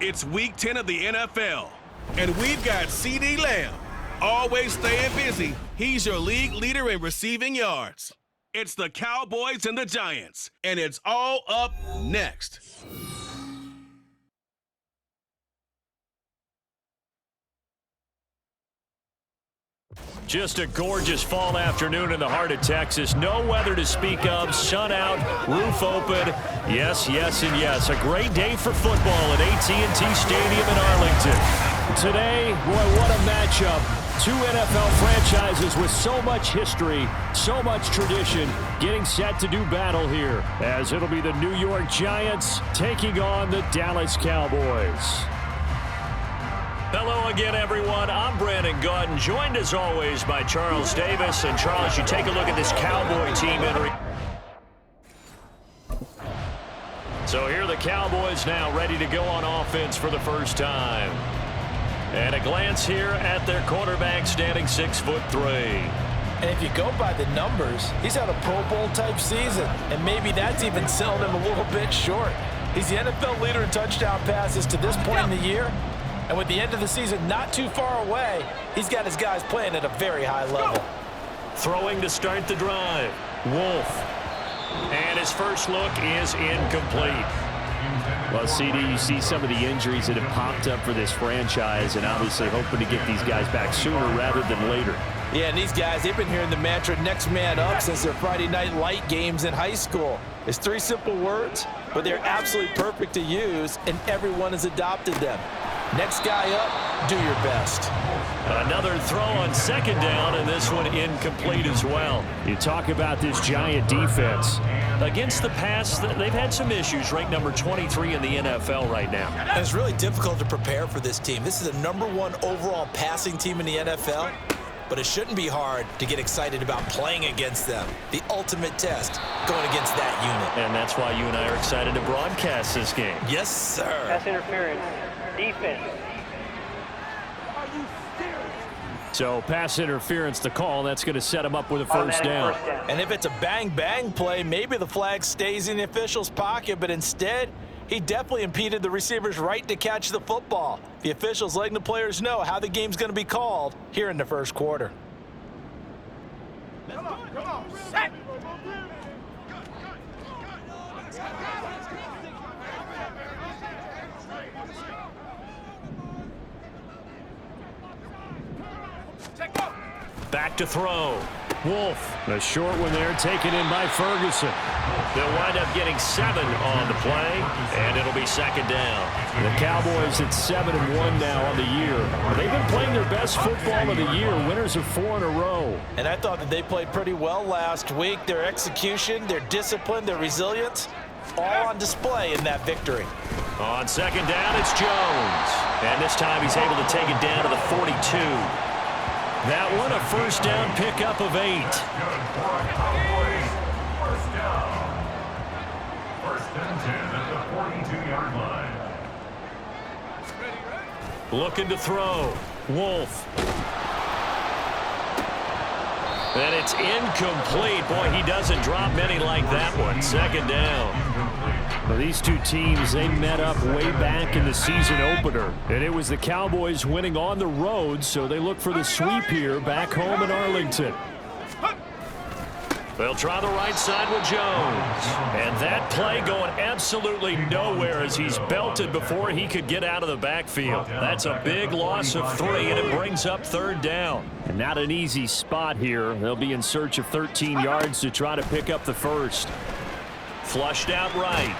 It's Week 10 of the NFL, and we've got CeeDee Lamb. Always staying busy, he's your league leader in receiving yards. It's the Cowboys and the Giants, and it's all up next. Just a gorgeous fall afternoon in the heart of Texas. No weather to speak of. Sun out, roof open. Yes, yes, and yes. A great day for football at AT&T Stadium in Arlington. Today, boy, what a matchup. Two NFL franchises with so much history, so much tradition, getting set to do battle here, as it'll be the New York Giants taking on the Dallas Cowboys. Hello again, everyone. I'm Brandon Gaudin, joined as always by Charles Davis. And Charles, you take a look at this Cowboy team entering. So here are the Cowboys now ready to go on offense for the first time. And a glance here at their quarterback, standing 6'3". And if you go by the numbers, he's had a Pro Bowl type season, and maybe that's even selling him a little bit short. He's the NFL leader in touchdown passes to this point in the year. And with the end of the season not too far away, he's got his guys playing at a very high level. Throwing to start the drive, Wolf. And his first look is incomplete. Well, CD, you see some of the injuries that have popped up for this franchise, and obviously hoping to get these guys back sooner rather than later. Yeah, and these guys, they've been hearing the mantra next man up since their Friday night light games in high school. It's three simple words, but they're absolutely perfect to use, and everyone has adopted them. Next guy up, do your best. Another throw on second down, and this one incomplete as well. You talk about this Giant defense. Against the pass, they've had some issues, ranked number 23 in the NFL right now. And it's really difficult to prepare for this team. This is the #1 overall passing team in the NFL, but it shouldn't be hard to get excited about playing against them. The ultimate test going against that unit. And that's why you and I are excited to broadcast this game. Yes, sir. Pass interference. Defense. So pass interference to call. That's going to set him up with a first down. And if it's a bang-bang play, maybe the flag stays in the official's pocket, but instead, he definitely impeded the receiver's right to catch the football. The official's letting the players know how the game's going to be called here in the first quarter. Come on. Set. Back to throw. Wolf. A short one there, taken in by Ferguson. They'll wind up getting 7 on the play, and it'll be second down. The Cowboys at 7-1 now on the year. They've been playing their best football of the year, winners of 4 in a row. And I thought that they played pretty well last week. Their execution, their discipline, their resilience, all on display in that victory. On second down, it's Jones. And this time he's able to take it down to the 42. That one, a first down pickup of 8. First and 10 at the 42-yard line. Looking to throw. Wolf. And it's incomplete. Boy, he doesn't drop many like that one. Second down. Well, these two teams, they met up way back in the season opener. And it was the Cowboys winning on the road, so they look for the sweep here back home in Arlington. They'll try the right side with Jones. And that play going absolutely nowhere as he's belted before he could get out of the backfield. That's a big loss of 3, and it brings up third down. And not an easy spot here. They'll be in search of 13 yards to try to pick up the first. Flushed out right.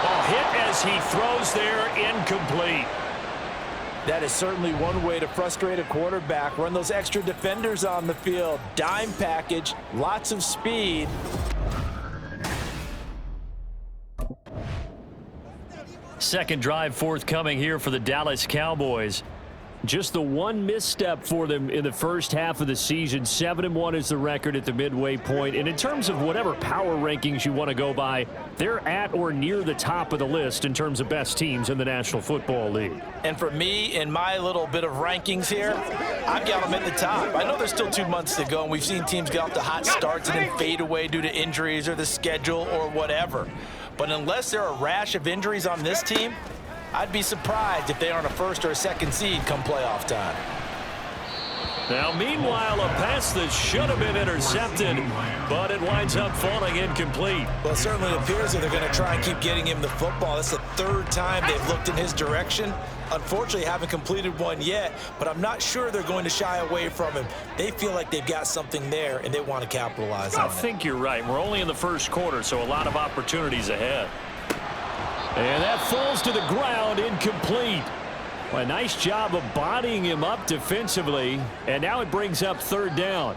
Ball hit as he throws there, incomplete. That is certainly one way to frustrate a quarterback. Run those extra defenders on the field. Dime package, lots of speed. Second drive forthcoming here for the Dallas Cowboys. Just the one misstep for them in the first half of the season. 7-1 is the record at the midway point. And in terms of whatever power rankings you want to go by, they're at or near the top of the list in terms of best teams in the National Football League. And for me, in my little bit of rankings here, I've got them at the top. I know there's still 2 months to go, and we've seen teams get off to hot starts and then fade away due to injuries or the schedule or whatever. But unless there are a rash of injuries on this team, I'd be surprised if they aren't a first or a second seed come playoff time. Now, meanwhile, a pass that should have been intercepted, but it winds up falling incomplete. Well, it certainly appears that they're going to try and keep getting him the football. That's the third time they've looked in his direction. Unfortunately, haven't completed one yet, but I'm not sure they're going to shy away from him. They feel like they've got something there, and they want to capitalize on it. I think you're right. We're only in the first quarter, so a lot of opportunities ahead. And that falls to the ground, incomplete. Well, a nice job of bodying him up defensively, and now it brings up third down.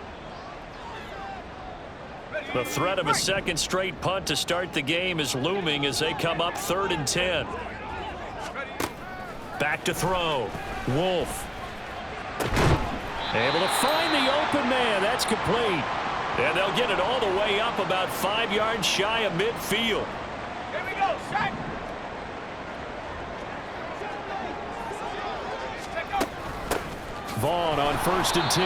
The threat of a second straight punt to start the game is looming as they come up 3rd and 10. Back to throw. Wolf. Able to find the open man. That's complete. And they'll get it all the way up about 5 yards shy of midfield. Here we go, set. Vaughn on 1st and 10.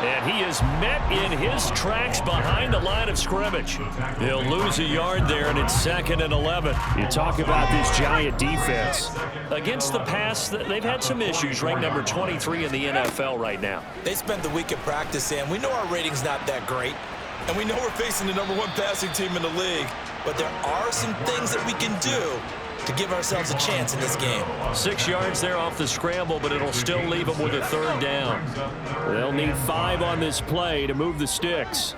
And he is met in his tracks behind the line of scrimmage. He'll lose a yard there, and it's 2nd and 11. You talk about this Giant defense. Against the pass, they've had some issues. Ranked number 23 in the NFL right now. They spent the week at practice, and we know our rating's not that great. And we know we're facing the #1 passing team in the league. But there are some things that we can do to give ourselves a chance in this game. 6 yards there off the scramble, but it'll still leave them with a 3rd down. They'll need 5 on this play to move the sticks.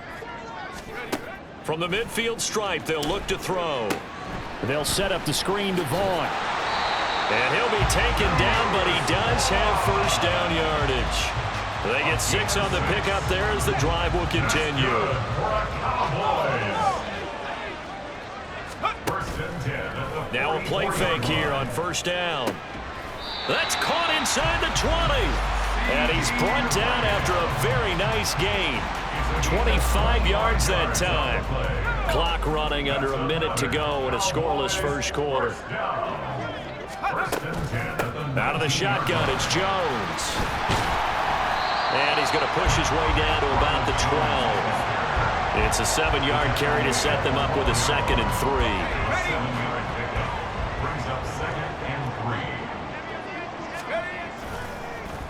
From the midfield stripe, they'll look to throw. They'll set up the screen to Vaughn. And he'll be taken down, but he does have 1st down yardage. They get 6 on the pickup there as the drive will continue. Now a play fake here on 1st down. That's caught inside the 20. And he's brought down after a very nice gain. 25 yards that time. Clock running under a minute to go in a scoreless first quarter. Out of the shotgun, it's Jones. And he's going to push his way down to about the 12. It's a 7-yard carry to set them up with a 2nd and 3.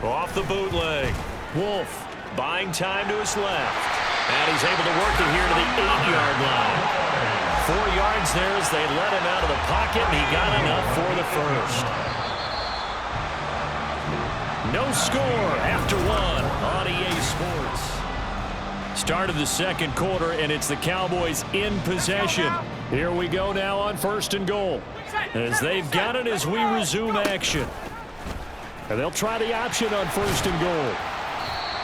Off the bootleg. Wolf buying time to his left. And he's able to work it here to the 8-yard line. 4 yards there as they let him out of the pocket, and he got enough for the 1st. No score after 1 on EA Sports. Start of the 2nd quarter, and it's the Cowboys in possession. Here we go now on 1st and goal. As they've got it as we resume action. And they'll try the option on 1st and goal.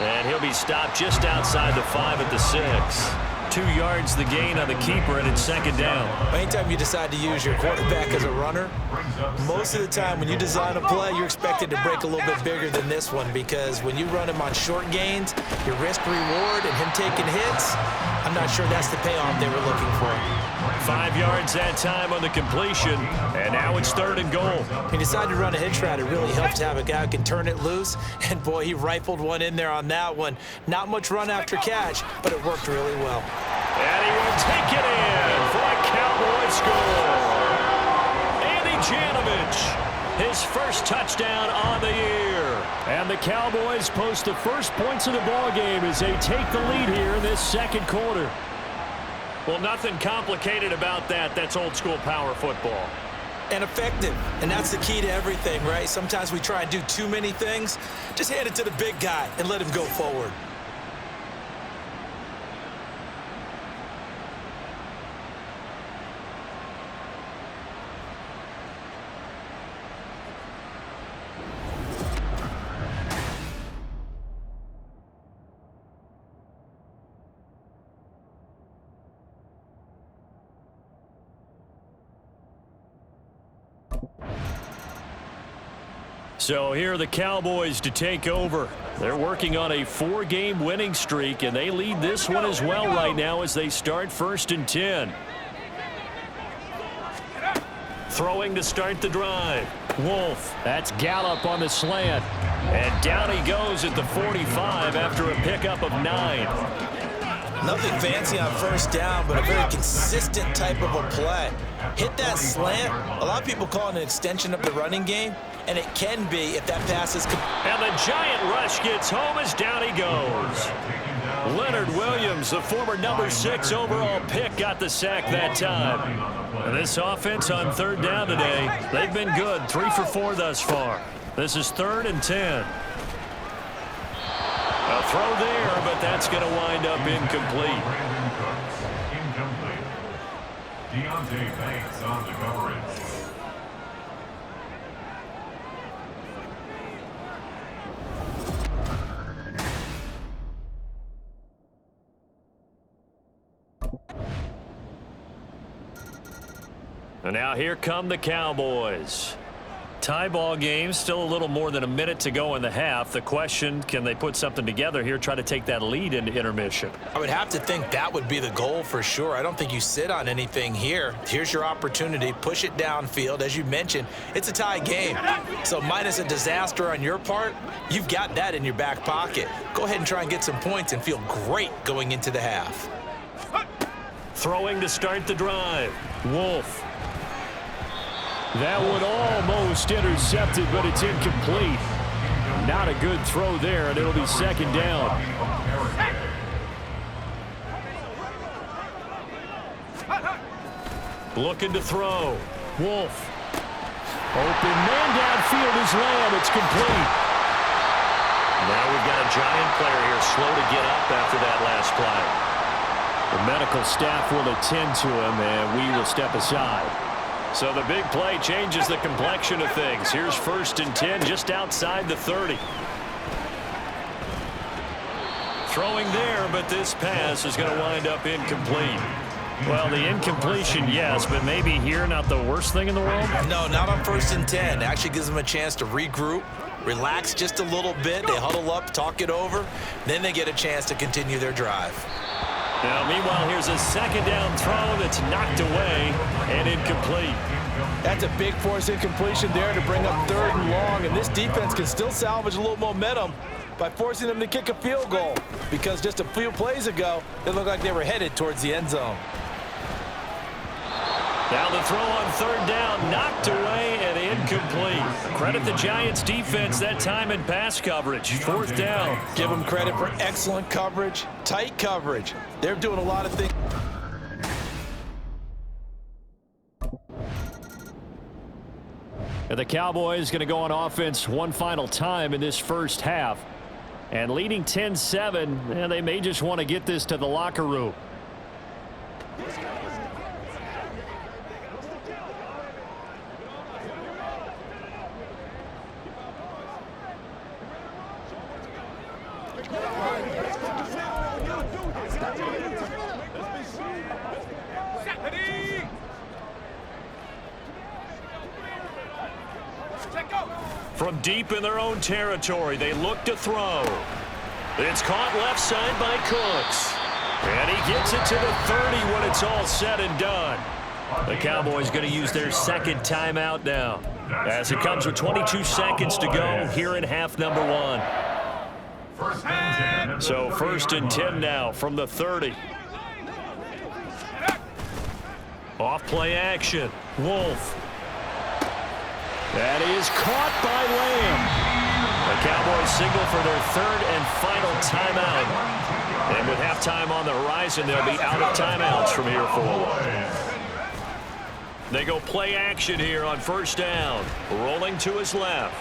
And he'll be stopped just outside the 5 at the 6. 2 yards the gain on the keeper, and it's 2nd down. Anytime you decide to use your quarterback as a runner, most of the time when you design a play, you're expected to break a little bit bigger than this one, because when you run him on short gains, your risk-reward and him taking hits, I'm not sure that's the payoff they were looking for. 5 yards that time on the completion, and now it's 3rd and goal. He decided to run a hitch route. It really helps to have a guy who can turn it loose, and boy, he rifled one in there on that one. Not much run after catch, but it worked really well. And he will take it in for a Cowboy score. Andy Janovich, his first touchdown on the year. And the Cowboys post the first points of the ballgame as they take the lead here in this 2nd quarter. Well, nothing complicated about that. That's old school power football. And effective. And that's the key to everything, right? Sometimes we try and do too many things. Just hand it to the big guy and let him go forward. So here are the Cowboys to take over. They're working on a 4-game winning streak, and they lead this one as well right now as they start 1st and 10. Throwing to start the drive. Wolf. That's Gallup on the slant. And down he goes at the 45 after a pickup of 9. Nothing fancy on first down, but a very consistent type of a play. Hit that slant. A lot of people call it an extension of the running game, and it can be if that pass is... And the giant rush gets home as down he goes. Leonard Williams, the former number 6 overall pick, got the sack that time. And this offense on third down today, they've been good. 3 for 4 thus far. This is 3rd and 10. A throw there, but that's going to wind up incomplete. Deontay Banks on the coverage. And now here come the Cowboys. Tie ball game, still a little more than a minute to go in the half. The question, can they put something together here, try to take that lead into intermission? I would have to think that would be the goal for sure. I don't think you sit on anything here. Here's your opportunity. Push it downfield. As you mentioned, it's a tie game. So minus a disaster on your part, you've got that in your back pocket. Go ahead and try and get some points and feel great going into the half. Throwing to start the drive. Wolf. That one almost intercepted, but it's incomplete. Not a good throw there, and it'll be 2nd down. Looking to throw. Wolf. Open man downfield is Lamb. It's complete. Now we've got a giant player here, slow to get up after that last play. The medical staff will attend to him, and we will step aside. So the big play changes the complexion of things. Here's 1st and 10 just outside the 30. Throwing there, but this pass is going to wind up incomplete. Well, the incompletion, yes, but maybe here not the worst thing in the world? No, not on 1st and 10. It actually gives them a chance to regroup, relax just a little bit. They huddle up, talk it over. Then they get a chance to continue their drive. Now, meanwhile, here's a 2nd down throw that's knocked away and incomplete. That's a big force incompletion there to bring up 3rd and long, and this defense can still salvage a little momentum by forcing them to kick a field goal, because just a few plays ago, it looked like they were headed towards the end zone. Now the throw on 3rd down, knocked away and incomplete. Credit the Giants defense that time in pass coverage. 4th down. Give them credit for excellent coverage, tight coverage. They're doing a lot of things. And the Cowboys going to go on offense one final time in this first half. And leading 10-7, they may just want to get this to the locker room. From deep in their own territory, they look to throw. It's caught left side by Cooks. And he gets it to the 30 when it's all said and done. The Cowboys going to use their 2nd timeout now, as it comes with 22 seconds to go here in half number 1. So 1st and 10 now from the 30. Off play action. Wolf. That is caught by Lamb. The Cowboys signal for their 3rd and final timeout. And with halftime on the horizon, they'll be out of timeouts from here forward. They go play action here on 1st down. Rolling to his left.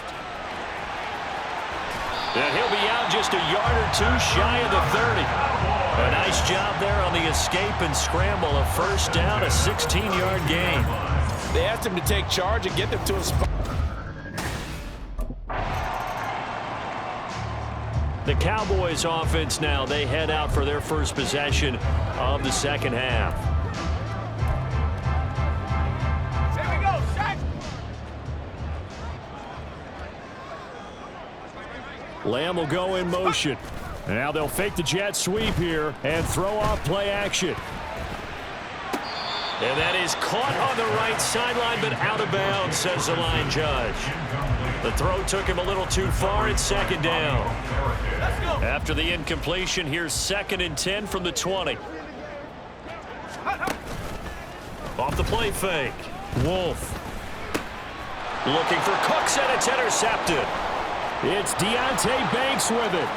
And he'll be out just a yard or 2 shy of the 30. A nice job there on the escape and scramble. A 1st down, a 16-yard gain. They asked him to take charge and get them to a spot. The Cowboys offense now, they head out for their first possession of the 2nd half. Here we go, set. Lamb will go in motion. Now they'll fake the jet sweep here and throw off play action. And that is caught on the right sideline, but out of bounds, says the line judge. The throw took him a little too far. It's second down. After the incompletion, here's 2nd and 10 from the 20. Off the play fake. Wolf. Looking for Cooks, and it's intercepted. It's Deonte Banks with it.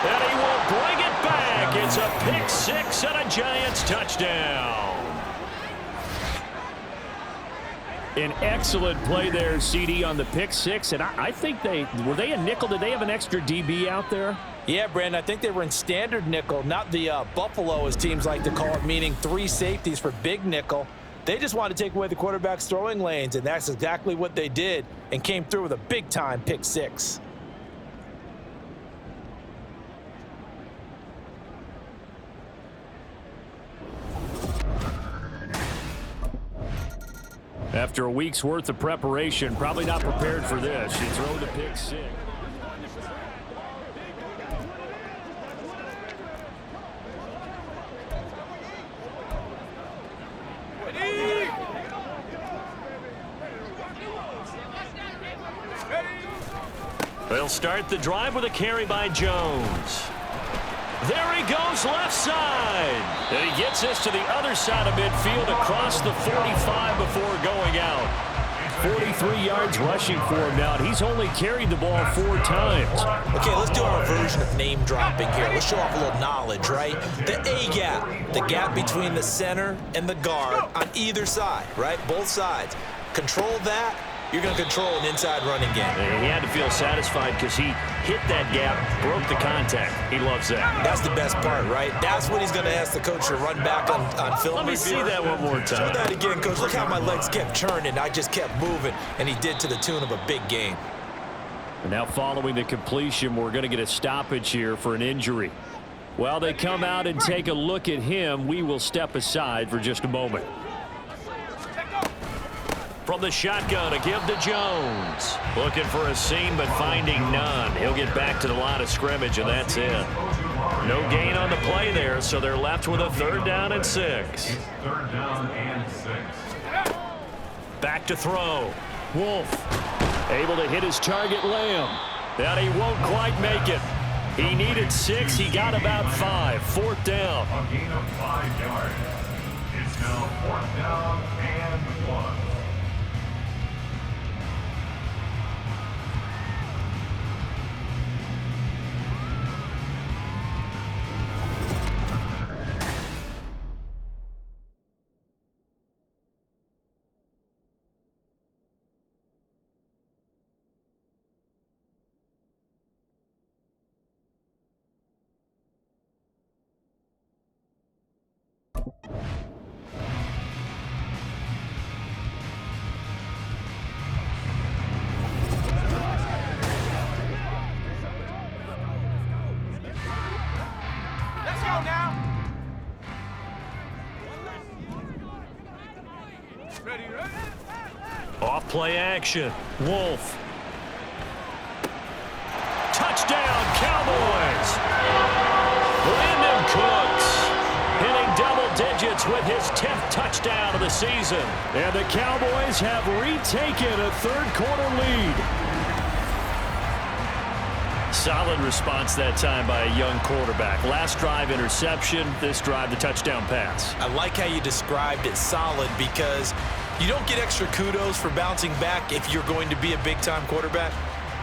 And he will bring it back. It's a pick six and a Giants touchdown. An excellent play there, CD, on the pick six. And I think were they a nickel? Did they have an extra DB out there? Yeah, Brandon, I think they were in standard nickel, not the Buffalo, as teams like to call it, meaning 3 safeties for big nickel. They just wanted to take away the quarterback's throwing lanes, and that's exactly what they did, and came through with a big-time pick six. After a week's worth of preparation, probably not prepared for this. You throw the pick six. They'll start the drive with a carry by Jones. There he goes, left side. And he gets this to the other side of midfield across the 45 before going out. 43 yards rushing for him now. He's only carried the ball 4 times. Okay, let's do our version of name dropping here. Let's show off a little knowledge, right? The A gap, the gap between the center and the guard on either side, right? Both sides. Control that. You're going to control an inside running game. He had to feel satisfied because he hit that gap, broke the contact. He loves that. That's the best part, right? That's when he's going to ask the coach to run back on film Let me review. see that one more time. Do that again, coach. Look how my legs kept churning. I just kept moving, and he did to the tune of a big game. And now following the completion, we're going to get a stoppage here for an injury. While they come out and take a look at him, we will step aside for just a moment. From the shotgun, a give to Jones. Looking for a seam, but finding none. He'll get back to the line of scrimmage, and that's it. No gain on the play there, so they're left with a 3rd down and 6. 3rd down and 6. Back to throw. Wolf able to hit his target, Lamb. And he won't quite make it. He needed 6. He got about 5. 4th down. A gain of 5 yards. It's now 4th down and 1. Off play action. Wolf. Touchdown, Cowboys. Brandon Cooks hitting double digits with his 10th touchdown of the season. And the Cowboys have retaken a 3rd quarter lead. Solid response that time by a young quarterback. Last drive interception, this drive the touchdown pass. I like how you described it, solid, because you don't get extra kudos for bouncing back if you're going to be a big-time quarterback.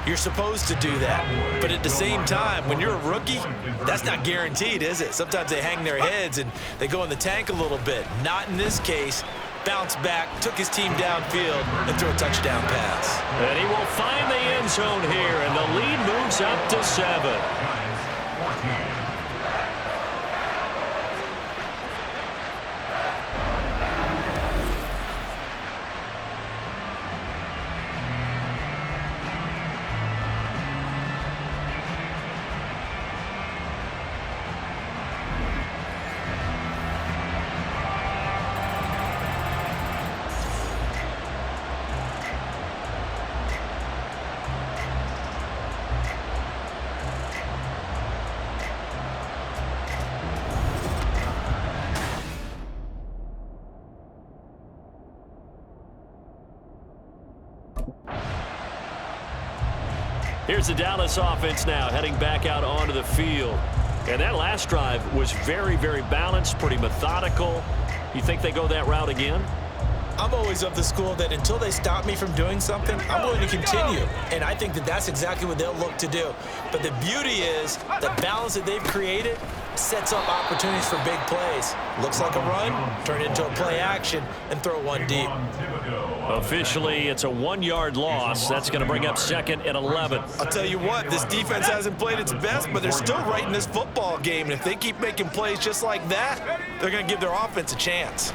You're supposed to do that. But at the same time, when you're a rookie, that's not guaranteed, is it? Sometimes they hang their heads and they go in the tank a little bit. Not in this case. Bounced back, took his team downfield, and threw a touchdown pass. And he will find the end zone here, and the lead moves up to 7. Here's the Dallas offense now heading back out onto the field. And that last drive was very, very balanced, pretty methodical. You think they go that route again? I'm always of the school that until they stop me from doing something, I'm willing to continue. And I think that that's exactly what they'll look to do. But the beauty is the balance that they've created sets up opportunities for big plays. Looks like a run, turn it into a play action, and throw one deep. Officially, it's a 1-yard loss. That's going to bring up 2nd and 11. I'll tell you what, this defense hasn't played its best, but they're still right in this football game. And if they keep making plays just like that, they're going to give their offense a chance.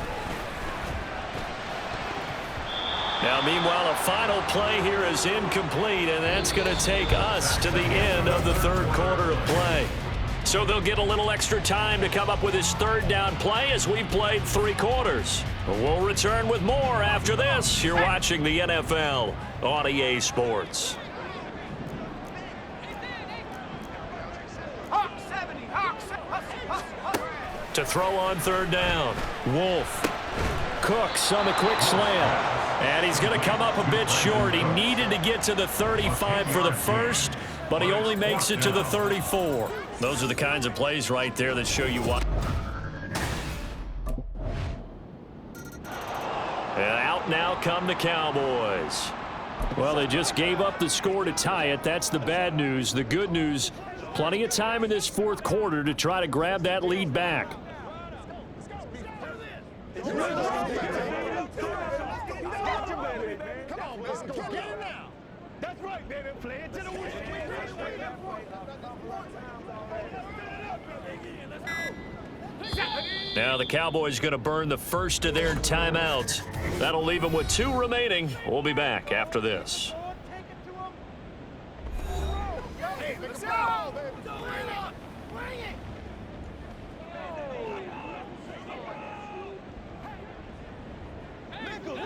Now, meanwhile, a final play here is incomplete, and that's going to take us to the end of the 3rd quarter of play. So they'll get a little extra time to come up with his 3rd down play as we've played 3 quarters. We'll return with more after this. You're watching the NFL on EA Sports. To throw on 3rd down, Wolf. Cooks on the quick slant. And he's going to come up a bit short. He needed to get to the 35 for the first, but he only makes it to the 34. Those are the kinds of plays right there that show you what. And out now come the Cowboys. Well, they just gave up the score to tie it. That's the bad news. The good news, plenty of time in this 4th quarter to try to grab that lead back. That's right, baby. Play it to the win. Now the Cowboys going to burn the first of their timeouts. That'll leave them with 2 remaining. We'll be back after this. Let's go, baby. Bring it. Nickel.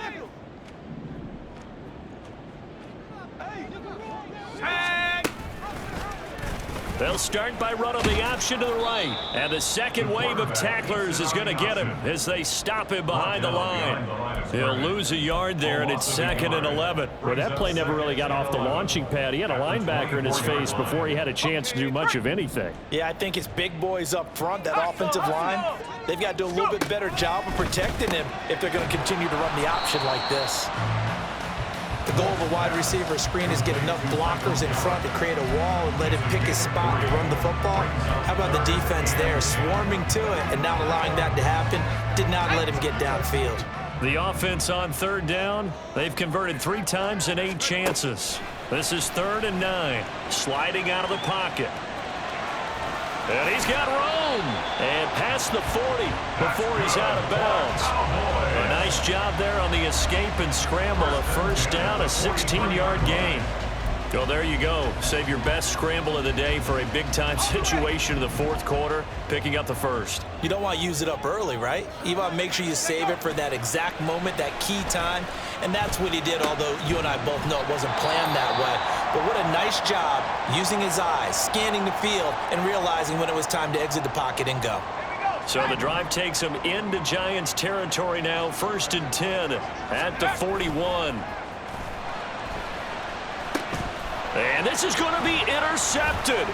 They'll start by running the option to the right. And the second wave of tacklers is going to get him as they stop him behind the line. He'll lose a yard there, and it's 2nd and 11. Well, that play never really got off the launching pad. He had a linebacker in his face before he had a chance to do much of anything. Yeah, I think it's big boys up front, that offensive line. They've got to do a little bit better job of protecting him if they're going to continue to run the option like this. The goal of a wide receiver screen is get enough blockers in front to create a wall and let him pick his spot to run the football. How about the defense there, swarming to it and not allowing that to happen? Did not let him get downfield. The offense on 3rd down, they've converted 3 times in 8 chances. This is 3rd and 9, sliding out of the pocket. And he's got room. And past the 40 before he's out of bounds. A nice job there on the escape and scramble. A first down, a 16-yard gain. Well, there you go. Save your best scramble of the day for a big-time situation in the 4th quarter, picking up the first. You don't want to use it up early, right? You want to make sure you save it for that exact moment, that key time. And that's what he did, although you and I both know it wasn't planned that way. But what a nice job using his eyes, scanning the field, and realizing when it was time to exit the pocket and go. So the drive takes him into Giants territory now, 1st and 10 at the 41. And this is going to be intercepted.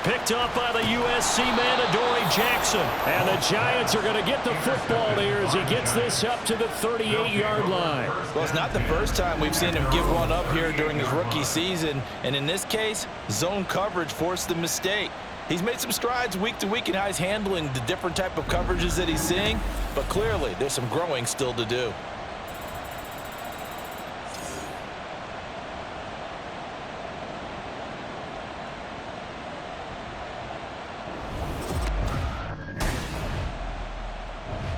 Picked up by the USC man, Adoree Jackson. And the Giants are going to get the football here as he gets this up to the 38-yard line. Well, it's not the first time we've seen him give one up here during his rookie season. And in this case, zone coverage forced the mistake. He's made some strides week to week in how he's handling the different type of coverages that he's seeing. But clearly, there's some growing still to do.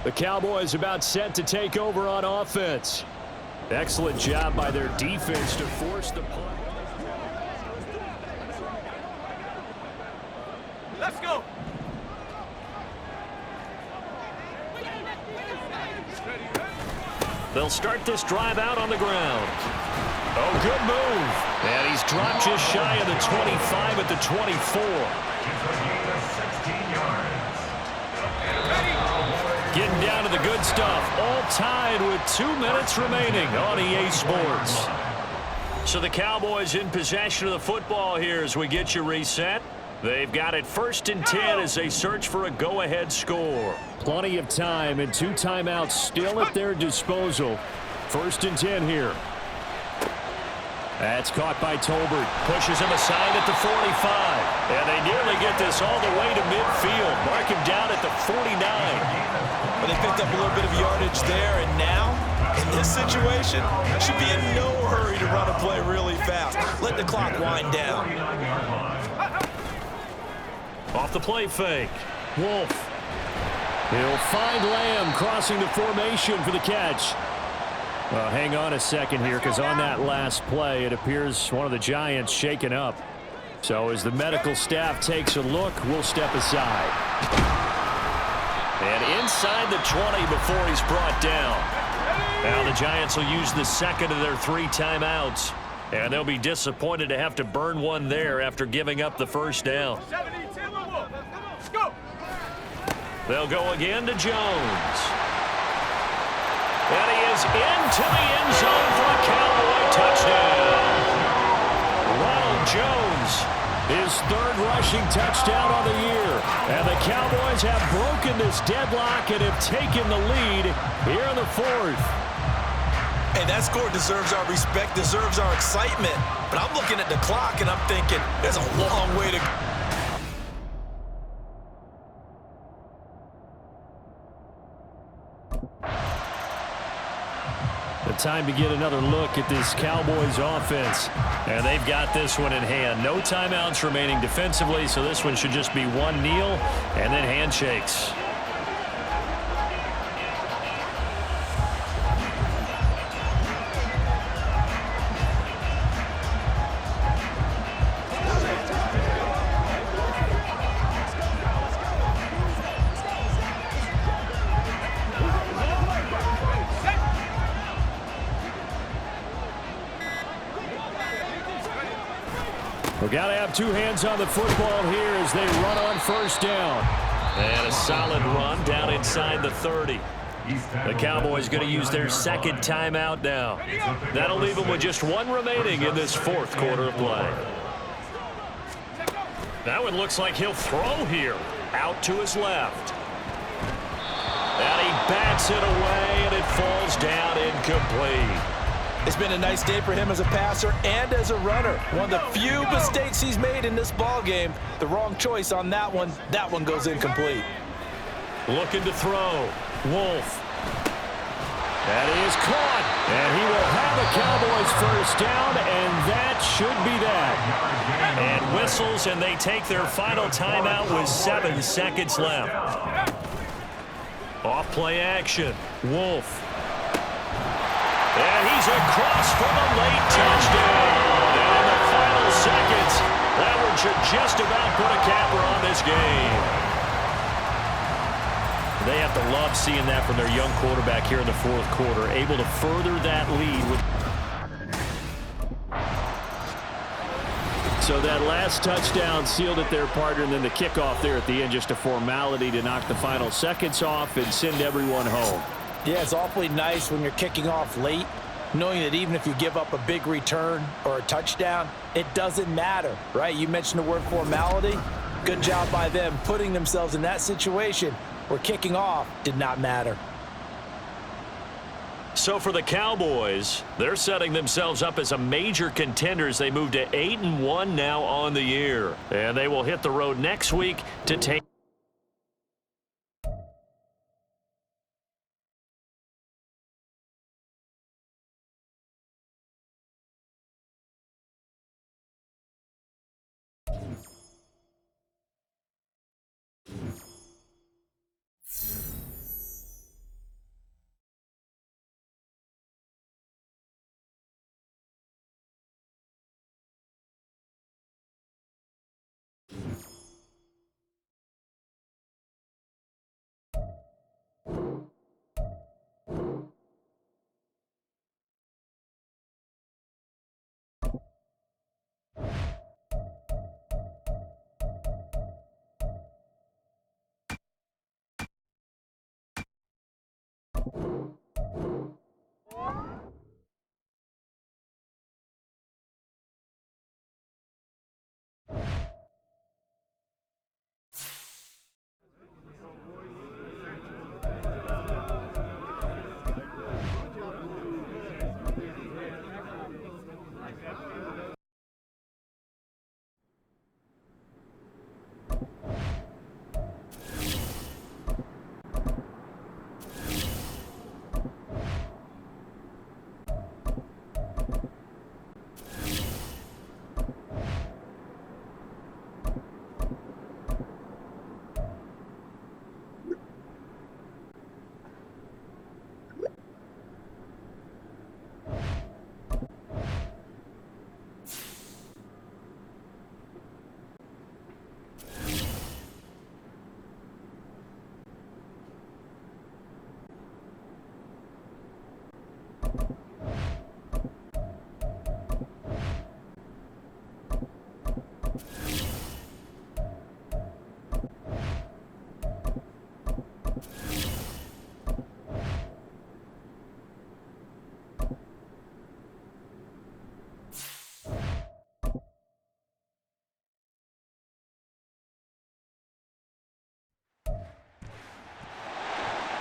The Cowboys about set to take over on offense. Excellent job by their defense to force the play. Let's go. They'll start this drive out on the ground. Oh, good move. And he's dropped just shy of the 25 at the 24. Getting down to the good stuff. All tied with 2 minutes remaining on EA Sports. So the Cowboys in possession of the football here as we get you reset. They've got it 1st and 10 as they search for a go-ahead score. Plenty of time and 2 timeouts still at their disposal. 1st and 10 here. That's caught by Tolbert. Pushes him aside at the 45. And they nearly get this all the way to midfield. Mark him down at the 49. Well, they picked up a little bit of yardage there, and now, in this situation, should be in no hurry to run a play really fast. Let the clock wind down. Off the play fake. Wolf. He'll find Lamb crossing the formation for the catch. Well, hang on a second here, because on that last play, it appears one of the Giants shaken up. So as the medical staff takes a look, we'll step aside. And inside the 20 before he's brought down. Now the Giants will use the second of their 3 timeouts. And they'll be disappointed to have to burn one there after giving up the first down. They'll go again to Jones. And he is into the end zone for a Cowboy touchdown. Ronald Jones, his 3rd rushing touchdown on the year. And the Cowboys have broken this deadlock and have taken the lead here in the 4th. Hey, that score deserves our respect, deserves our excitement. But I'm looking at the clock and I'm thinking, there's a long way to go. The time to get another look at this Cowboys offense. And they've got this one in hand. No timeouts remaining defensively, so this one should just be one kneel and then handshakes. We've got to have 2 hands on the football here as they run on 1st down. And a solid run down inside the 30. The Cowboys going to use their 2nd timeout now. That'll leave them with just 1 remaining in this 4th quarter of play. That one looks like he'll throw here. Out to his left. And he bats it away, and it falls down incomplete. It's been a nice day for him as a passer and as a runner. One of the few mistakes he's made in this ball game. The wrong choice on that one. That one goes incomplete. Looking to throw. Wolf. That is caught. And he will have the Cowboys 1st down, and that should be that. And whistles, and they take their final timeout with 7 seconds left. Off play action. Wolf. And he's across for the late touchdown. And in the final seconds, that one should just about put a capper on this game. They have to love seeing that from their young quarterback here in the 4th quarter, able to further that lead with. So that last touchdown sealed it their partner, and then the kickoff there at the end, just a formality to knock the final seconds off and send everyone home. Yeah, it's awfully nice when you're kicking off late, knowing that even if you give up a big return or a touchdown, it doesn't matter, right? You mentioned the word formality. Good job by them putting themselves in that situation where kicking off did not matter. So for the Cowboys, they're setting themselves up as a major contender as they move to 8-1 now on the year. And they will hit the road next week to take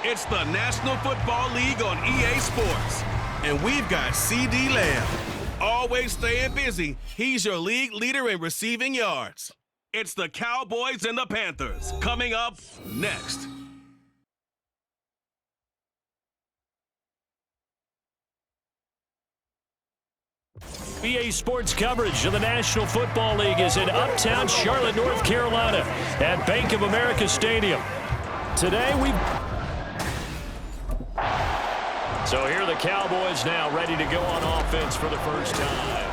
It's the National Football League on EA Sports, and we've got CD Lamb. Always staying busy, he's your league leader in receiving yards. It's the Cowboys and the Panthers coming up next. EA Sports coverage of the National Football League is in uptown Charlotte, North Carolina at Bank of America Stadium. Today So here are the Cowboys now ready to go on offense for the first time.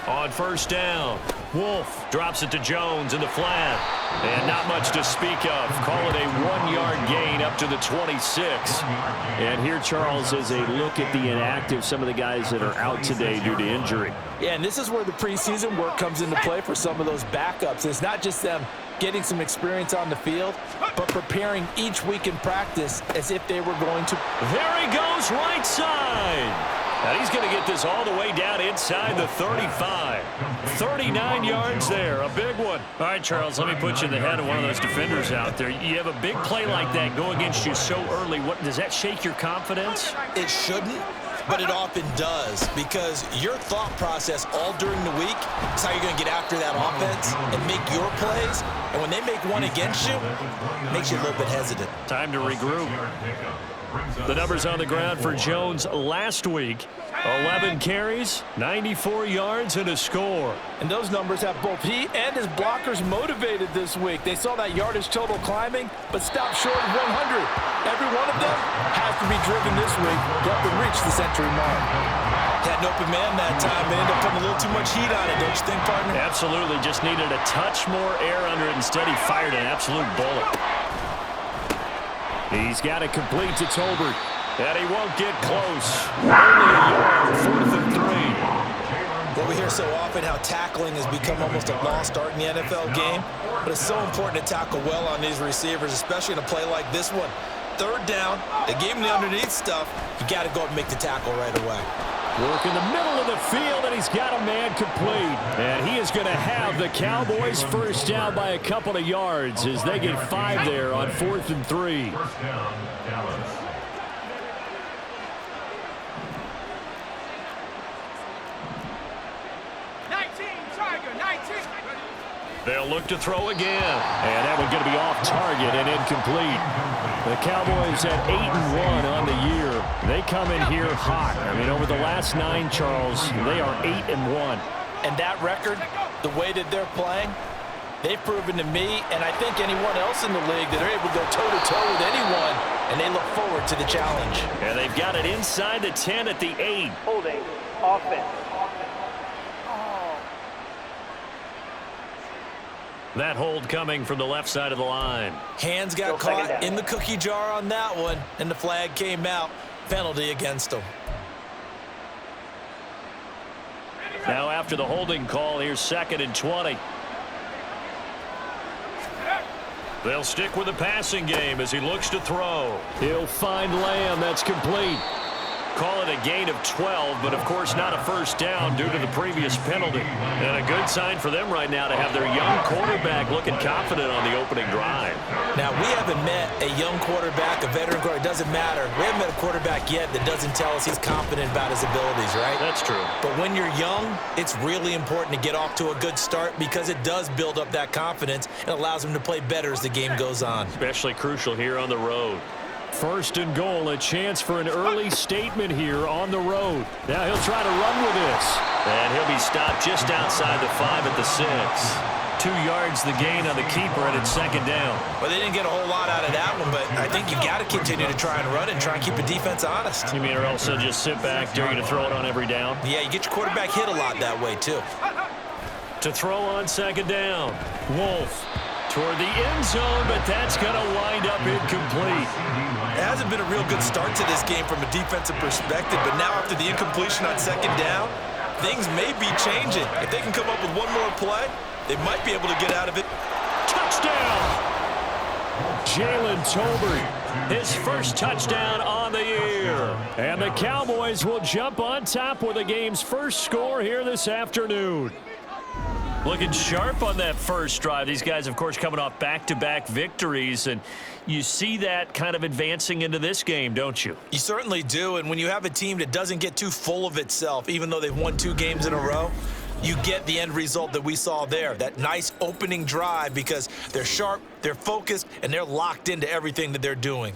On first down, Wolf drops it to Jones in the flat. And not much to speak of. Call it a 1-yard gain up to the 26. And here, Charles, is a look at the inactive, some of the guys that are out today due to injury. Yeah, and this is where the preseason work comes into play for some of those backups. It's not just them getting some experience on the field, but preparing each week in practice as if they were going to. There he goes, right side. And he's going to get this all the way down inside the 35. 39 yards there, a big one. All right, Charles, let me put you in the head of one of those defenders out there. You have a big play like that go against you so early. What does that shake your confidence? It shouldn't, but it often does, because your thought process all during the week is how you're going to get after that offense and make your plays. And when they make one against you, it makes you a little bit hesitant. Time to regroup. The numbers on the ground for Jones last week. 11 carries, 94 yards, and a score. And those numbers have both he and his blockers motivated this week. They saw that yardage total climbing, but stopped short of 100. Every one of them has to be driven this week to help them reach the century mark. Had an open man that time. They ended up putting a little too much heat on it, don't you think, partner? Absolutely. Just needed a touch more air under it. Instead, he fired an absolute bullet. He's got it complete to Tolbert. And he won't get close. Only a yard, 4th and 3. Well, we hear so often how tackling has become almost a lost art in the NFL game, but it's so important to tackle well on these receivers, especially in a play like this one. Third down, they gave him the underneath stuff. You got to go and make the tackle right away. Work in the middle of the field, and he's got a man complete. And he is going to have the Cowboys first down by a couple of yards as they get 5 there on 4th and 3. First down, Dallas. They'll look to throw again. And that one's going to be off target and incomplete. The Cowboys at 8-1 on the year. They come in here hot. I mean, over the last 9, Charles, they are 8-1. And that record, the way that they're playing, they've proven to me, and I think anyone else in the league, that they're able to go toe-to-toe with anyone, and they look forward to the challenge. And they've got it inside the 10 at the 8. Holding offense. That hold coming from the left side of the line. Hands got caught in the cookie jar on that one, and the flag came out. Penalty against them. Now after the holding call, here's 2nd and 20. They'll stick with the passing game as he looks to throw. He'll find Lamb. That's complete. Call it a gain of 12, but of course not a first down due to the previous penalty. And a good sign for them right now to have their young quarterback looking confident on the opening drive. Now, we haven't met a young quarterback, a veteran quarterback. It doesn't matter. We haven't met a quarterback yet that doesn't tell us he's confident about his abilities, right? That's true. But when you're young, it's really important to get off to a good start because it does build up that confidence and allows him to play better as the game goes on. Especially crucial here on the road. 1st and goal, a chance for an early statement here on the road. Now he'll try to run with this. And he'll be stopped just outside the 5 at the 6. 2 yards the gain on the keeper, and it's second down. Well, they didn't get a whole lot out of that one, but I think you got to continue to try and run and try and keep the defense honest. You mean or else they'll just sit back, dare you to throw it on every down? Yeah, you get your quarterback hit a lot that way, too. To throw on second down. Wolf toward the end zone, but that's going to wind up incomplete. It hasn't been a real good start to this game from a defensive perspective, but now after the incompletion on second down, things may be changing. If they can come up with one more play, they might be able to get out of it. Touchdown! Jalen Tolbert, his first touchdown on the year. And the Cowboys will jump on top with the game's first score here this afternoon. Looking sharp on that first drive. These guys, of course, coming off back-to-back victories, and you see that kind of advancing into this game, don't you? You certainly do, and when you have a team that doesn't get too full of itself, even though they've won 2 games in a row, you get the end result that we saw there, that nice opening drive, because they're sharp, they're focused, and they're locked into everything that they're doing.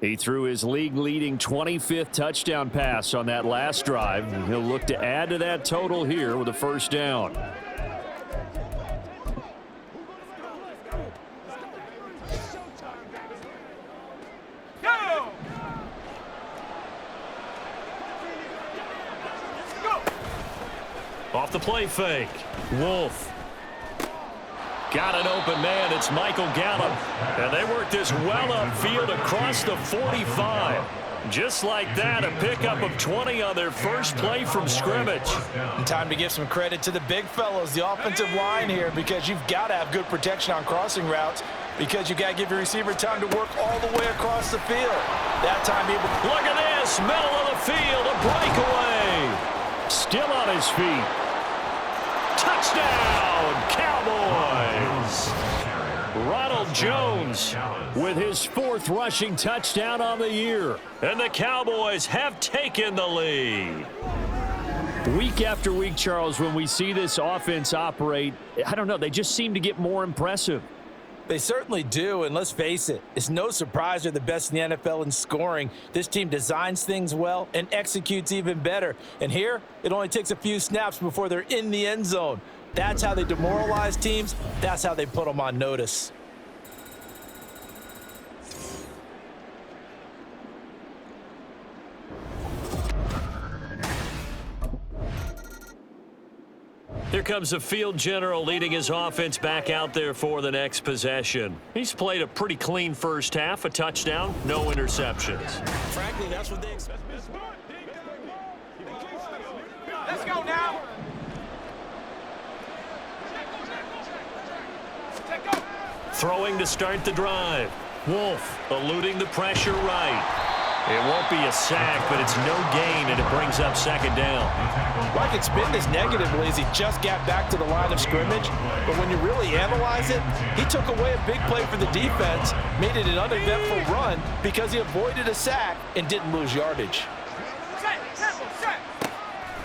He threw his league-leading 25th touchdown pass on that last drive. He'll look to add to that total here with a first down. Go! Off the play fake. Wolf. Got an open man. It's Michael Gallup. And they work this well upfield across the 45. Just like that, a pickup of 20 on their first play from scrimmage. And time to give some credit to the big fellows, the offensive line here, because you've got to have good protection on crossing routes, because you got to give your receiver time to work all the way across the field. That time, look at this, middle of the field, a breakaway. Still on his feet. Touchdown, Cowboys! Ronald Jones with his 4th rushing touchdown on the year. And the Cowboys have taken the lead. Week after week, Charles, when we see this offense operate, I don't know, they just seem to get more impressive. They certainly do, and let's face it, it's no surprise they're the best in the NFL in scoring. This team designs things well and executes even better. And here, it only takes a few snaps before they're in the end zone. That's how they demoralize teams. That's how they put them on notice. Here comes the field general leading his offense back out there for the next possession. He's played a pretty clean first half, a touchdown, no interceptions. Frankly, that's what they expect. Let's go now. Throwing to start the drive. Wolf eluding the pressure right. It won't be a sack, but it's no gain, and it brings up second down. Well, I could spin this negatively as he just got back to the line of scrimmage, but when you really analyze it, he took away a big play for the defense, made it an uneventful run because he avoided a sack and didn't lose yardage.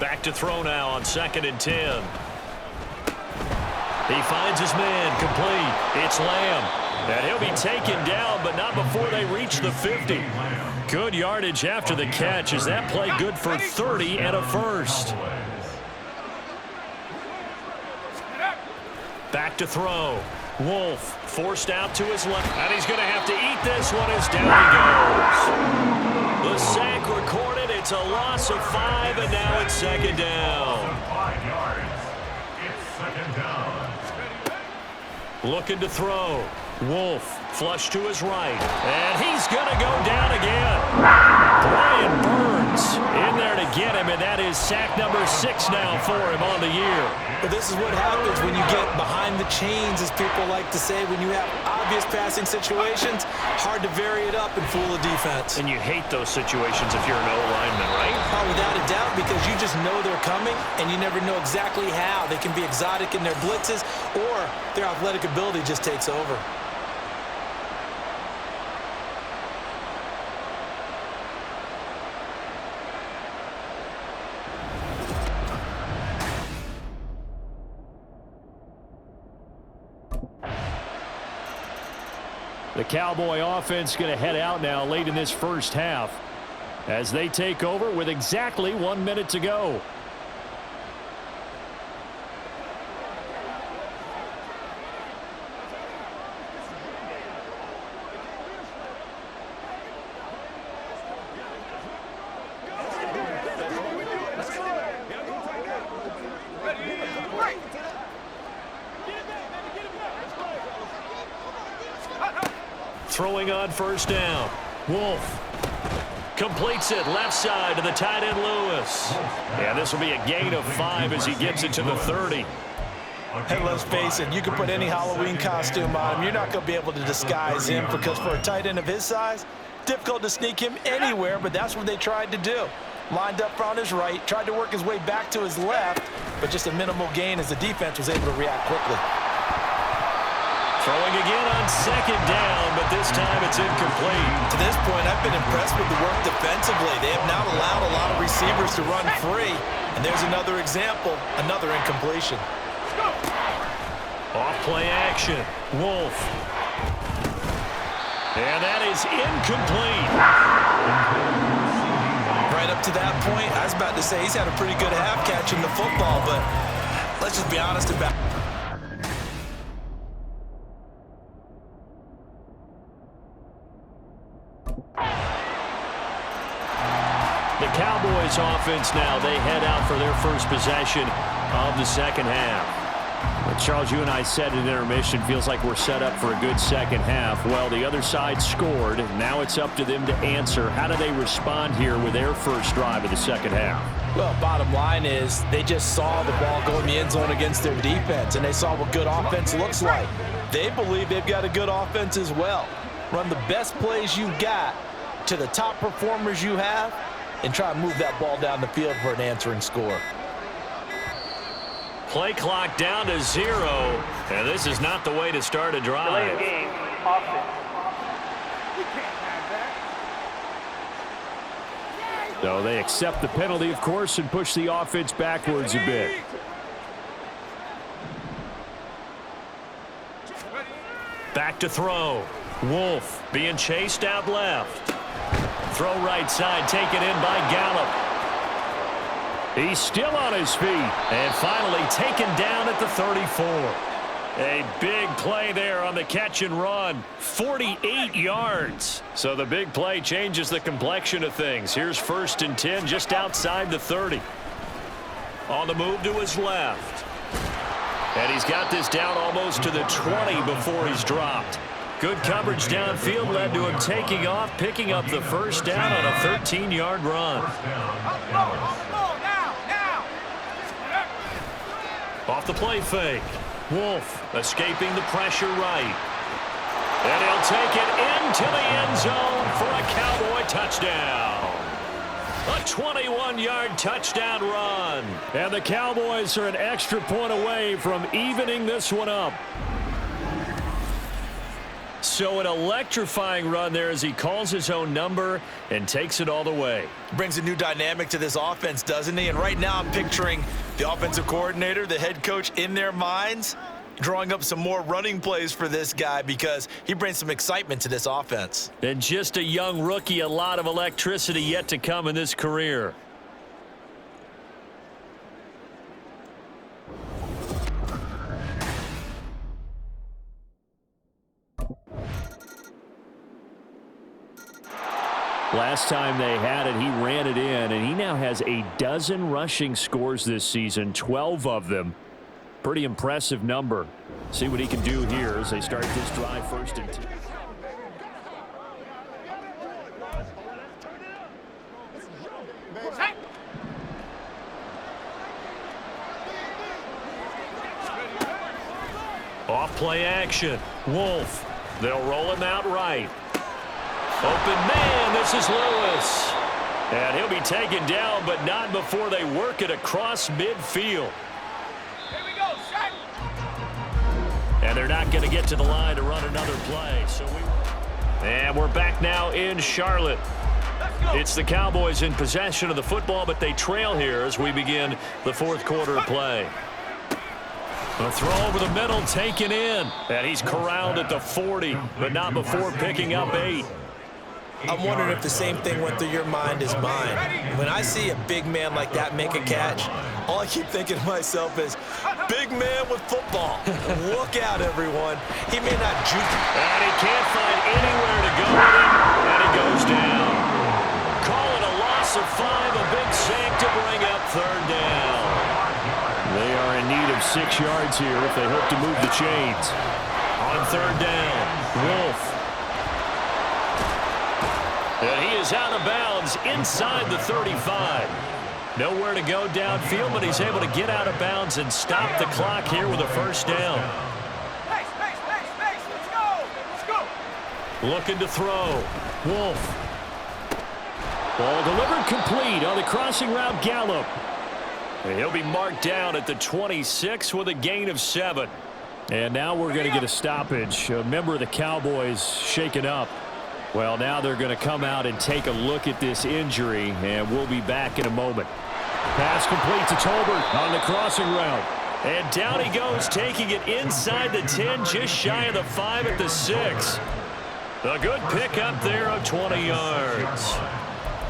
Back to throw now on 2nd and 10. He finds his man, complete. It's Lamb. And he'll be taken down, but not before they reach the 50. Good yardage after the catch. Is that play good for 30 and a first? Back to throw. Wolf forced out to his left. And he's going to have to eat this one as down he goes. The sack recorded. It's a loss of 5, and now it's second down. 5 yards. It's second down. Looking to throw. Wolf flush to his right. And he's going to go down again. Brian Burns in there to get him, and that is sack number 6 now for him on the year. But this is what happens when you get behind the chains, as people like to say. When you have obvious passing situations, hard to vary it up and fool the defense. And you hate those situations if you're an O-lineman, right? Oh, without a doubt, because you just know they're coming, and you never know exactly how. They can be exotic in their blitzes, or their athletic ability just takes over. The Cowboy offense going to head out now late in this first half as they take over with exactly 1 minute to go. Throwing on first down. Wolf completes it left side to the tight end Lewis. Yeah, this will be a gain of 5 as he gets it to the 30. Hey, let's face it, you can put any Halloween costume on him. You're not going to be able to disguise him because for a tight end of his size, difficult to sneak him anywhere, but that's what they tried to do. Lined up on his right, tried to work his way back to his left, but just a minimal gain as the defense was able to react quickly. Throwing again on second down, but this time it's incomplete. To this point, I've been impressed with the work defensively. They have not allowed a lot of receivers to run free. And there's another example, another incompletion. Off play action. Wolf. And that is incomplete. Right up to that point, I was about to say he's had a pretty good half catching the football, but let's just be honest about it. The Cowboys offense now, they head out for their first possession of the second half. But Charles, you and I said in intermission, feels like we're set up for a good second half. Well, the other side scored. Now it's up to them to answer. How do they respond here with their first drive of the second half? Well, bottom line is they just saw the ball go in the end zone against their defense, and they saw what good offense looks like. They believe they've got a good offense as well. Run the best plays you got to the top performers you have, and try to move that ball down the field for an answering score. Play clock down to 0, and this is not the way to start a drive. Delay of game, offense. So they accept the penalty, of course, and push the offense backwards a bit. Back to throw. Wolf being chased out left. Throw right side, taken in by Gallup. He's still on his feet. And finally taken down at the 34. A big play there on the catch and run. 48 yards. So the big play changes the complexion of things. Here's 1st and 10 just outside the 30. On the move to his left. And he's got this down almost to the 20 before he's dropped. Good coverage downfield led to him taking off, picking up the first down on a 13-yard run. Off the play fake. Wolf escaping the pressure right. And he'll take it into the end zone for a Cowboy touchdown. A 21-yard touchdown run. And the Cowboys are an extra point away from evening this one up. So an electrifying run there as he calls his own number and takes it all the way. Brings a new dynamic to this offense, doesn't he? And right now I'm picturing the offensive coordinator, the head coach in their minds, drawing up some more running plays for this guy because he brings some excitement to this offense. And just a young rookie, a lot of electricity yet to come in this career. Last time they had it, he ran it in, and he now has a dozen rushing scores this season, 12 of them. Pretty impressive number. See what he can do here as they start this drive 1st and 10. Off play action. Wolf. They'll roll him out right. Open man, this is Lewis. And he'll be taken down, but not before they work it across midfield. Here we go, set. And they're not going to get to the line to run another play. And we're back now in Charlotte. It's the Cowboys in possession of the football, but they trail here as we begin the 4th quarter of play. A throw over the middle, taken in. And he's corralled at the 40, but not before picking up 8. I'm wondering if the same thing went through your mind as mine. When I see a big man like that make a catch, all I keep thinking to myself is, big man with football. Look out, everyone. He may not juke. And he can't find anywhere to go with it, and he goes down. Call it a loss of 5, a big sack to bring up 3rd down. They are in need of 6 yards here if they hope to move the chains. On 3rd down, Wolf. And he is out of bounds inside the 35. Nowhere to go downfield, but he's able to get out of bounds and stop the clock here with a 1st down. Pace, let's go. Looking to throw. Wolf. Ball delivered complete on the crossing route Gallup. And he'll be marked down at the 26 with a gain of 7. And now we're going to get a stoppage. A member of the Cowboys shaken up. Well, now they're going to come out and take a look at this injury, and we'll be back in a moment. Pass complete to Tolbert on the crossing route. And down he goes, taking it inside the 10, just shy of the 5 at the 6. A good pickup there of 20 yards.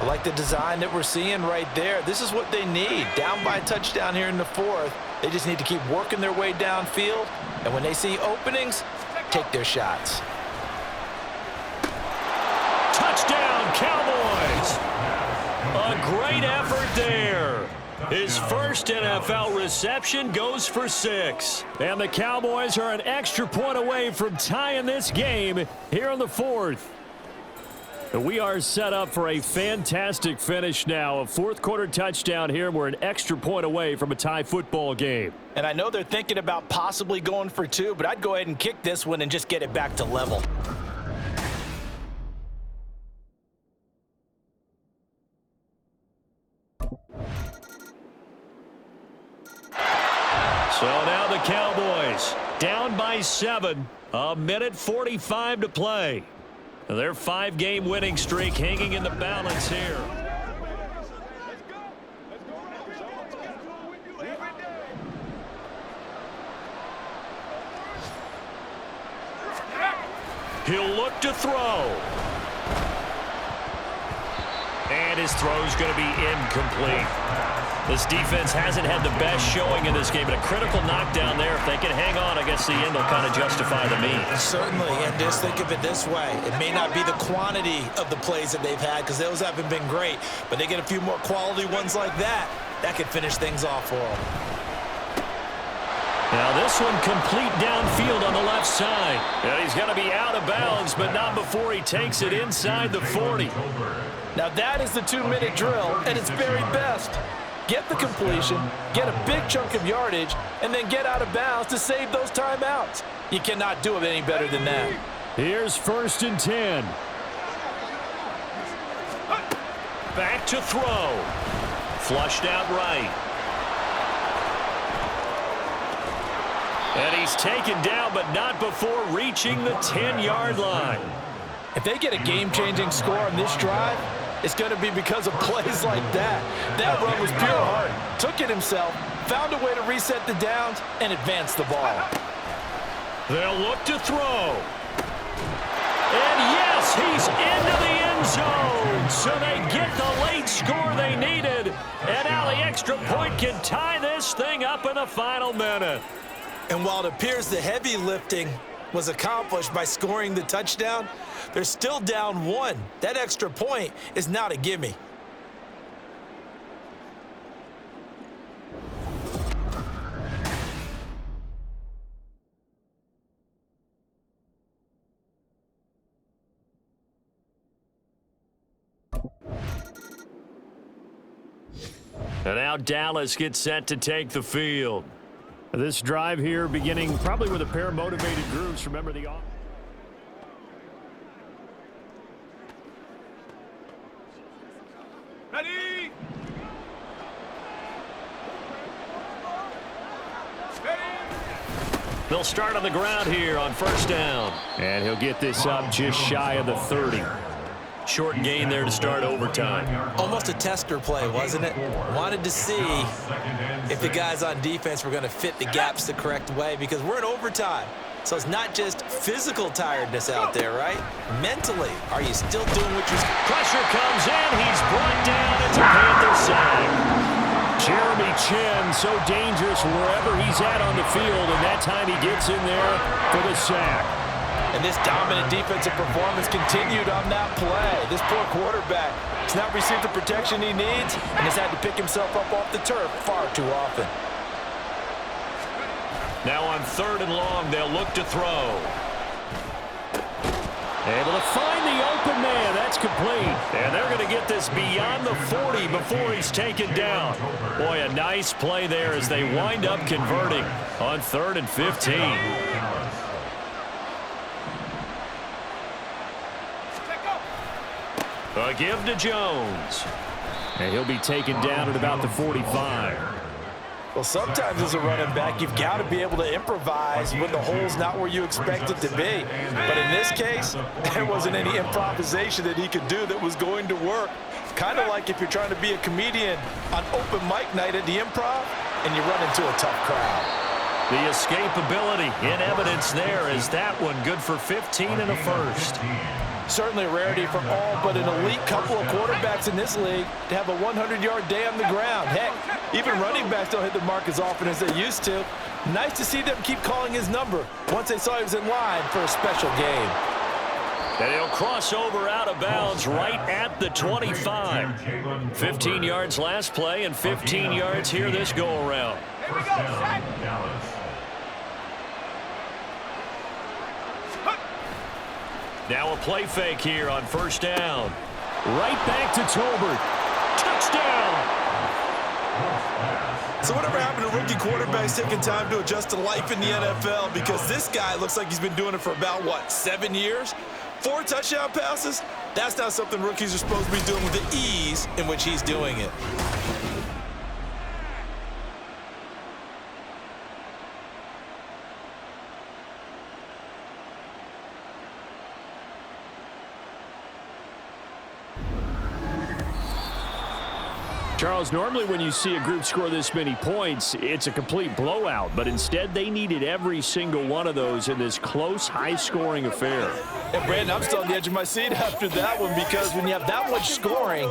I like the design that we're seeing right there. This is what they need. Down by a touchdown here in the 4th. They just need to keep working their way downfield. And when they see openings, take their shots. Touchdown, Cowboys! A great effort there. His first NFL reception goes for 6. And the Cowboys are an extra point away from tying this game here in the 4th. We are set up for a fantastic finish now. A 4th quarter touchdown here. We're an extra point away from a tie football game. And I know they're thinking about possibly going for 2, but I'd go ahead and kick this one and just get it back to level. So now the Cowboys down by 7. A minute 45 to play. Their 5-game winning streak hanging in the balance here. He'll look to throw. And his throw's going to be incomplete. This defense hasn't had the best showing in this game, but a critical knockdown there. If they can hang on, I guess the end will kind of justify the means. Certainly, and just think of it this way. It may not be the quantity of the plays that they've had, because those haven't been great, but they get a few more quality ones like that. That could finish things off for them. Now this one complete downfield on the left side. And he's going to be out of bounds, but not before he takes it inside the 40. Now that is the 2-minute drill at its very best. Get the completion, get a big chunk of yardage, and then get out of bounds to save those timeouts. You cannot do it any better than that. Here's 1st and 10. Back to throw. Flushed out right. And he's taken down, but not before reaching the 10-yard line. If they get a game-changing score on this drive, it's going to be because of plays like that. That run was pure heart. Took it himself, found a way to reset the downs, and advance the ball. They'll look to throw. And yes, he's into the end zone. So they get the late score they needed. And now the extra point can tie this thing up in the final minute. And while it appears the heavy lifting was accomplished by scoring the touchdown, they're still down 1. That extra point is not a gimme. And now Dallas gets set to take the field. This drive here beginning probably with a pair of motivated groups. Remember the offense. Ready? They'll start on the ground here on 1st down. And he'll get this up just shy of the 30. Short gain there to start overtime. Almost a tester play, wasn't it? Wanted to see if the guys on defense were going to fit the gaps the correct way, because we're in overtime. So it's not just physical tiredness out there, right? Mentally, are you still doing what you're... Pressure comes in. He's brought down. It's a Panther sack. Jeremy Chin, so dangerous wherever he's at on the field, and that time he gets in there for the sack. And this dominant defensive performance continued on that play. This poor quarterback has not received the protection he needs and has had to pick himself up off the turf far too often. Now on 3rd and long, they'll look to throw. Able to find the open man. That's complete. And they're going to get this beyond the 40 before he's taken down. Boy, a nice play there as they wind up converting on 3rd and 15. A give to Jones. And he'll be taken down at about the 45. Well, sometimes as a running back, you've got to be able to improvise when the hole's not where you expect it to be. But in this case, there wasn't any improvisation that he could do that was going to work. Kind of like if you're trying to be a comedian on open mic night at the Improv and you run into a tough crowd. The escapability in evidence there is that one good for 15 and a first. Certainly a rarity for all but an elite couple of quarterbacks in this league to have a 100-yard day on the ground. Heck, even running backs don't hit the mark as often as they used to. Nice to see them keep calling his number once they saw he was in line for a special game. And he'll cross over out of bounds right at the 25. 15 yards last play and 15 yards here this go-around. Here we go, set. Now a play fake here on 1st down. Right back to Tolbert. Touchdown! So whatever happened to rookie quarterbacks taking time to adjust to life in the NFL? Because this guy looks like he's been doing it for about, 7 years? 4 touchdown passes? That's not something rookies are supposed to be doing with the ease in which he's doing it. Charles, normally when you see a group score this many points, it's a complete blowout. But instead, they needed every single one of those in this close, high-scoring affair. And, Brandon, I'm still on the edge of my seat after that one, because when you have that much scoring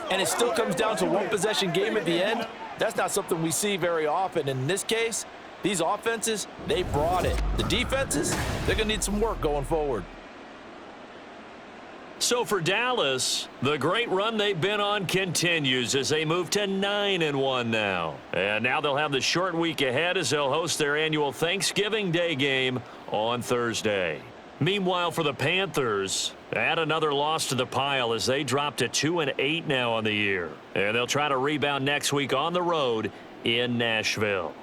and it still comes down to one possession game at the end, that's not something we see very often. And in this case, these offenses, they brought it. The defenses, they're going to need some work going forward. So for Dallas, the great run they've been on continues as they move to 9-1 now. And now they'll have the short week ahead as they'll host their annual Thanksgiving Day game on Thursday. Meanwhile, for the Panthers, add another loss to the pile as they drop to 2-8 now on the year. And they'll try to rebound next week on the road in Nashville.